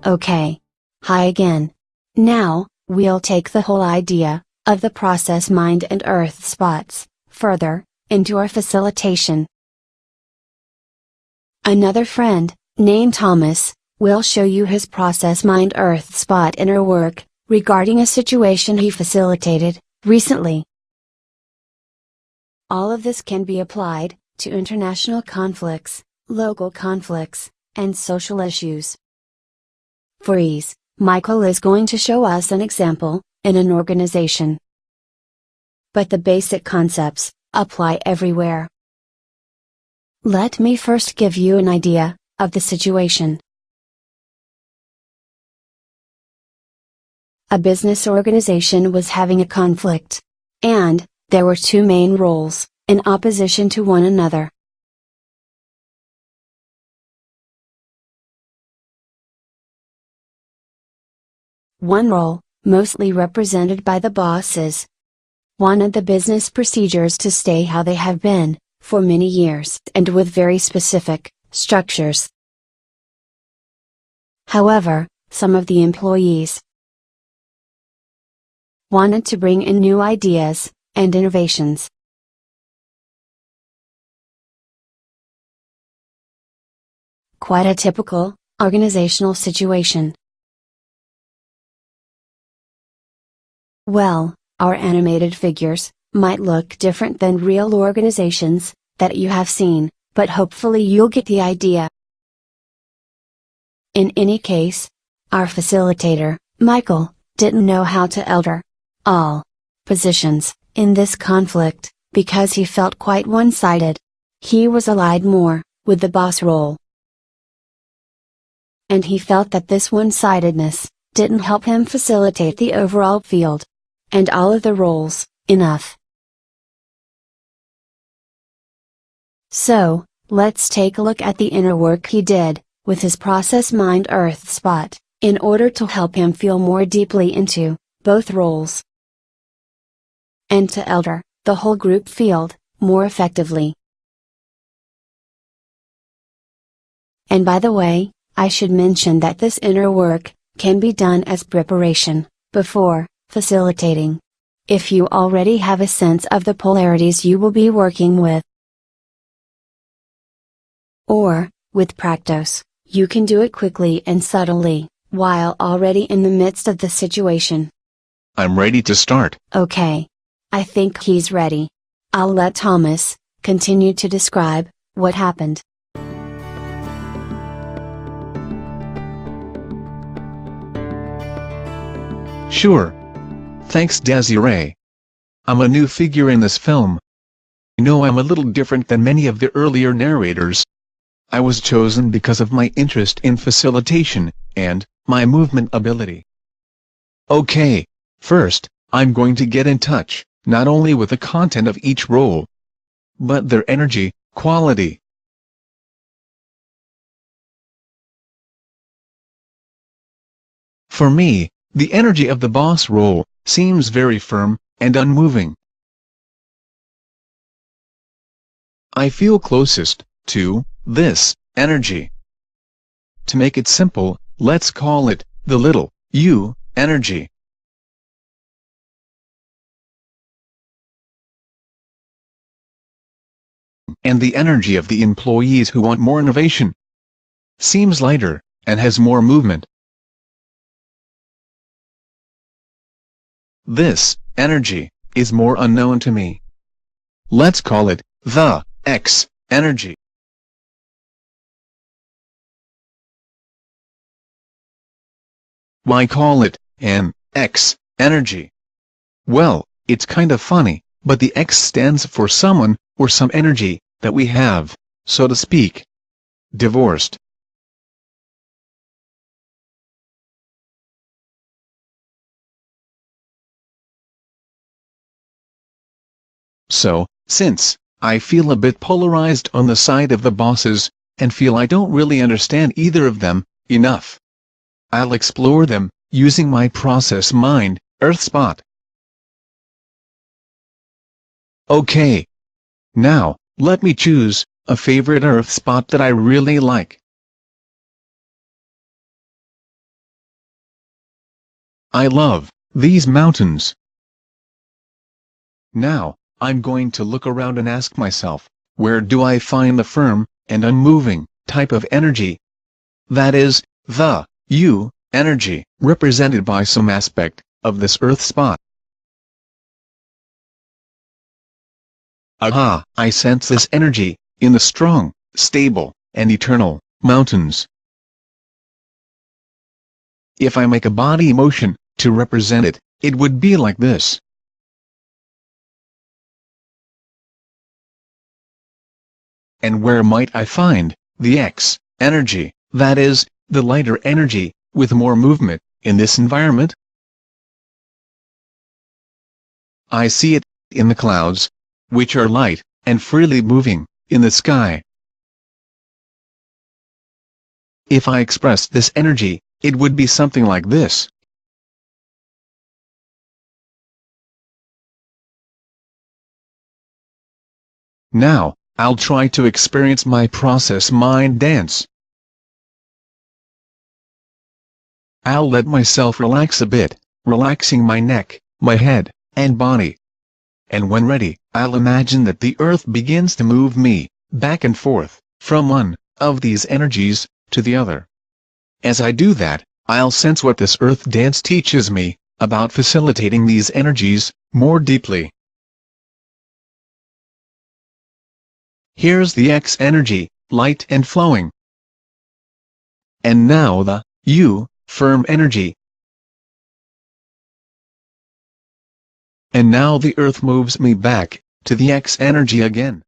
Okay. Hi again. Now, we'll take the whole idea of the process mind and earth spots further into our facilitation. Another friend, named Thomas, will show you his process mind earth spot inner work regarding a situation he facilitated recently. All of this can be applied to international conflicts, local conflicts, and social issues. For ease, Michael is going to show us an example in an organization. But the basic concepts apply everywhere. Let me first give you an idea of the situation. A business organization was having a conflict. And, there were two main roles, in opposition to one another. One role, mostly represented by the bosses, wanted the business procedures to stay how they have been, for many years and with very specific structures. However, some of the employees wanted to bring in new ideas and innovations. Quite a typical organizational situation. Well, our animated figures might look different than real organizations that you have seen, but hopefully you'll get the idea. In any case, our facilitator, Michael, didn't know how to alter all positions in this conflict, because he felt quite one-sided. He was allied more with the boss role. And he felt that this one-sidedness didn't help him facilitate the overall field and all of the roles enough. So, let's take a look at the inner work he did with his process mind earth spot in order to help him feel more deeply into both roles and to alter the whole group field more effectively. And by the way, I should mention that this inner work can be done as preparation before facilitating, if you already have a sense of the polarities you will be working with. Or, with practice, you can do it quickly and subtly, while already in the midst of the situation. I'm ready to start. Okay. I think he's ready. I'll let Thomas continue to describe what happened. Sure. Thanks, Desiree. I'm a new figure in this film. I know I'm a little different than many of the earlier narrators. I was chosen because of my interest in facilitation, and my movement ability. Okay, first, I'm going to get in touch, not only with the content of each role, but their energy, quality. For me, the energy of the boss role seems very firm and unmoving. I feel closest to this energy. To make it simple, let's call it the little u energy. And the energy of the employees who want more innovation seems lighter and has more movement. This energy is more unknown to me. Let's call it the X energy. Why call it an X energy? Well, it's kind of funny, but the X stands for someone or some energy that we have, so to speak, divorced. So, since I feel a bit polarized on the side of the bosses, and feel I don't really understand either of them enough, I'll explore them using my process mind, Earth spot. Okay. Now, let me choose a favorite Earth spot that I really like. I love these mountains. Now, I'm going to look around and ask myself, where do I find the firm and unmoving type of energy? That is, the you energy, represented by some aspect of this earth spot. Aha, I sense this energy in the strong, stable, and eternal mountains. If I make a body motion to represent it, it would be like this. And where might I find the X energy, that is, the lighter energy, with more movement, in this environment? I see it in the clouds, which are light and freely moving in the sky. If I expressed this energy, it would be something like this. Now, I'll try to experience my process mind dance. I'll let myself relax a bit, relaxing my neck, my head, and body. And when ready, I'll imagine that the earth begins to move me back and forth from one of these energies to the other. As I do that, I'll sense what this earth dance teaches me about facilitating these energies more deeply. Here's the X energy, light and flowing. And now the U, firm energy. And now the earth moves me back to the X energy again.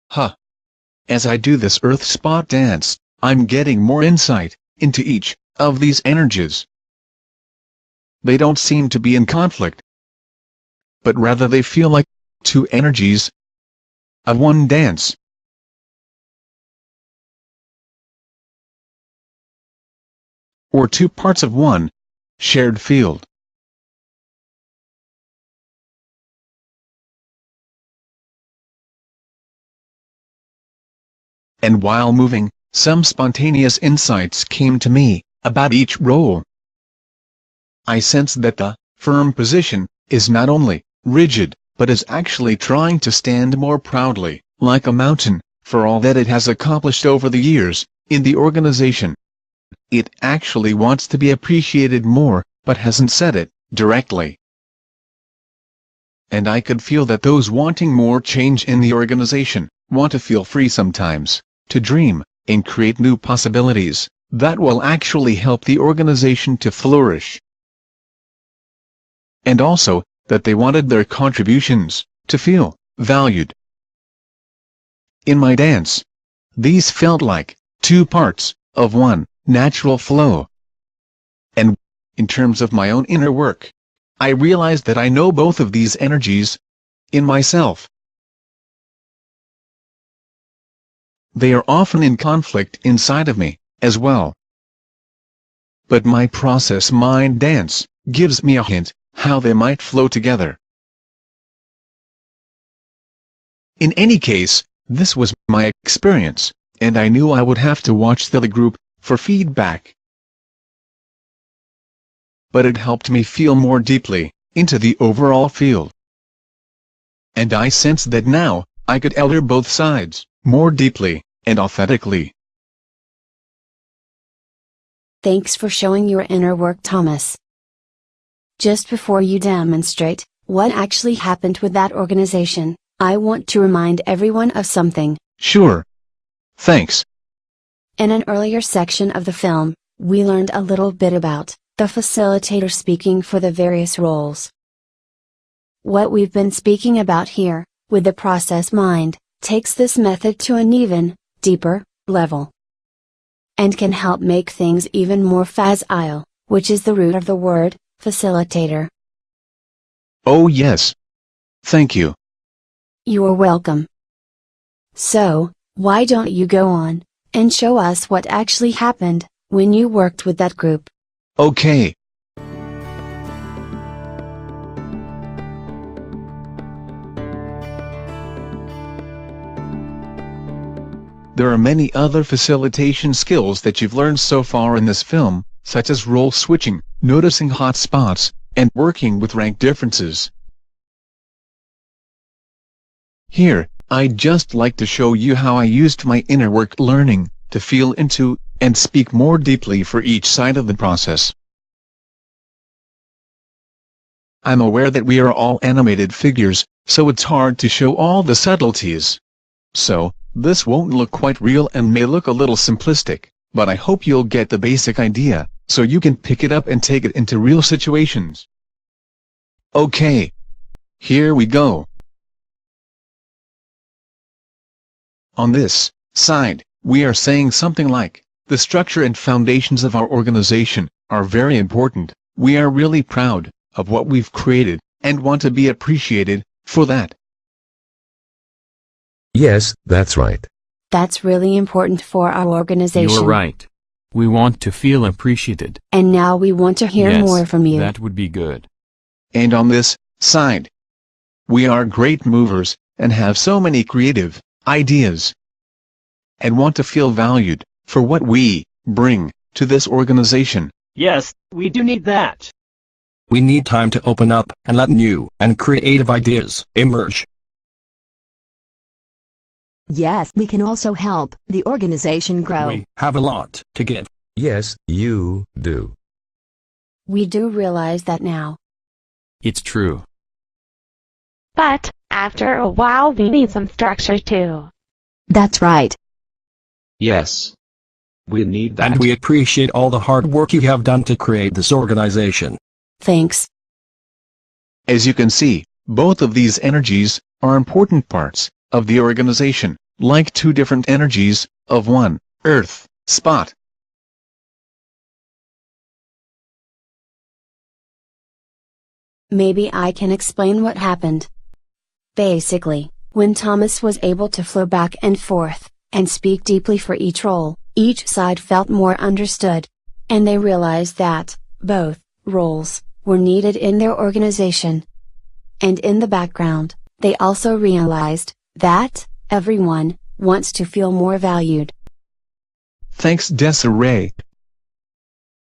Huh. As I do this earth spot dance, I'm getting more insight into each of these energies. They don't seem to be in conflict, but rather they feel like two energies of one dance. Or two parts of one shared field. And while moving, some spontaneous insights came to me about each role. I sensed that the firm position is not only rigid, but is actually trying to stand more proudly, like a mountain, for all that it has accomplished over the years in the organization. It actually wants to be appreciated more, but hasn't said it directly. And I could feel that those wanting more change in the organization want to feel free sometimes, to dream and create new possibilities that will actually help the organization to flourish. And also, that they wanted their contributions to feel valued. In my dance, these felt like two parts of one natural flow. And, in terms of my own inner work, I realized that I know both of these energies in myself. They are often in conflict inside of me, as well. But my process mind dance gives me a hint how they might flow together. In any case, this was my experience, and I knew I would have to watch the group for feedback. But it helped me feel more deeply into the overall field. And I sensed that now I could elder both sides more deeply and authentically. Thanks for showing your inner work, Thomas. Just before you demonstrate what actually happened with that organization, I want to remind everyone of something. Sure. Thanks. In an earlier section of the film, we learned a little bit about the facilitator speaking for the various roles. What we've been speaking about here, with the process mind, takes this method to an even deeper level, and can help make things even more facile, which is the root of the word facilitator. Oh yes. Thank you. You are welcome. So, why don't you go on and show us what actually happened when you worked with that group? Okay. There are many other facilitation skills that you've learned so far in this film, such as role switching, noticing hot spots, and working with rank differences. Here, I'd just like to show you how I used my inner work learning to feel into and speak more deeply for each side of the process. I'm aware that we are all animated figures, so it's hard to show all the subtleties. So, this won't look quite real and may look a little simplistic, but I hope you'll get the basic idea, so you can pick it up and take it into real situations. Okay. Here we go. On this side, we are saying something like, the structure and foundations of our organization are very important. We are really proud of what we've created and want to be appreciated for that. Yes, that's right. That's really important for our organization. You're right. We want to feel appreciated. And now we want to hear Yes, more from you. that would be good. And on this side, we are great movers and have so many creative ideas and want to feel valued for what we bring to this organization. Yes, we do need that. We need time to open up and let new and creative ideas emerge. Yes, we can also help the organization grow. We have a lot to give. Yes, you do. We do realize that now. It's true. But, after a while we need some structure too. That's right. Yes. We need that. And we appreciate all the hard work you have done to create this organization. Thanks. As you can see, both of these energies are important parts of the organization, like two different energies of one earth spot. Maybe I can explain what happened. Basically, when Thomas was able to flow back and forth, and speak deeply for each role, each side felt more understood. And they realized that, both roles were needed in their organization. And in the background, they also realized that everyone wants to feel more valued. Thanks, Desiree.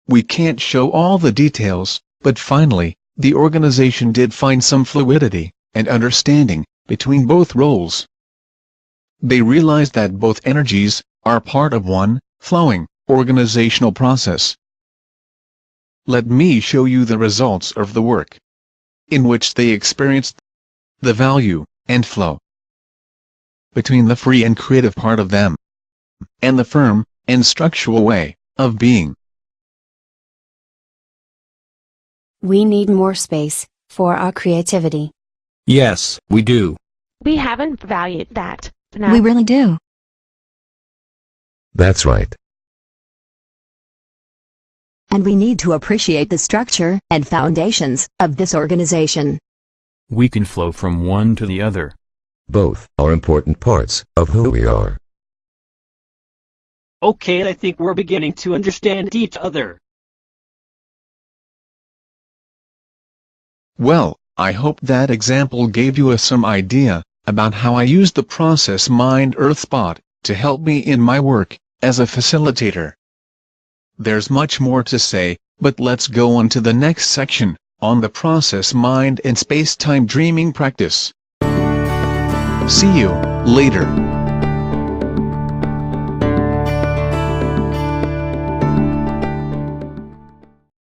We can't show all the details, but finally, the organization did find some fluidity and understanding between both roles. They realized that both energies are part of one flowing organizational process. Let me show you the results of the work, in which they experienced the value and flow between the free and creative part of them, and the firm and structural way of being. We need more space for our creativity. Yes, we do. We haven't valued that enough. We really do. That's right. And we need to appreciate the structure and foundations of this organization. We can flow from one to the other. Both are important parts of who we are. Okay, I think we're beginning to understand each other. Well, I hope that example gave you some idea about how I use the process Mind Earth Spot to help me in my work as a facilitator. There's much more to say, but let's go on to the next section, on the process Mind and Space-Time Dreaming Practice. See you later.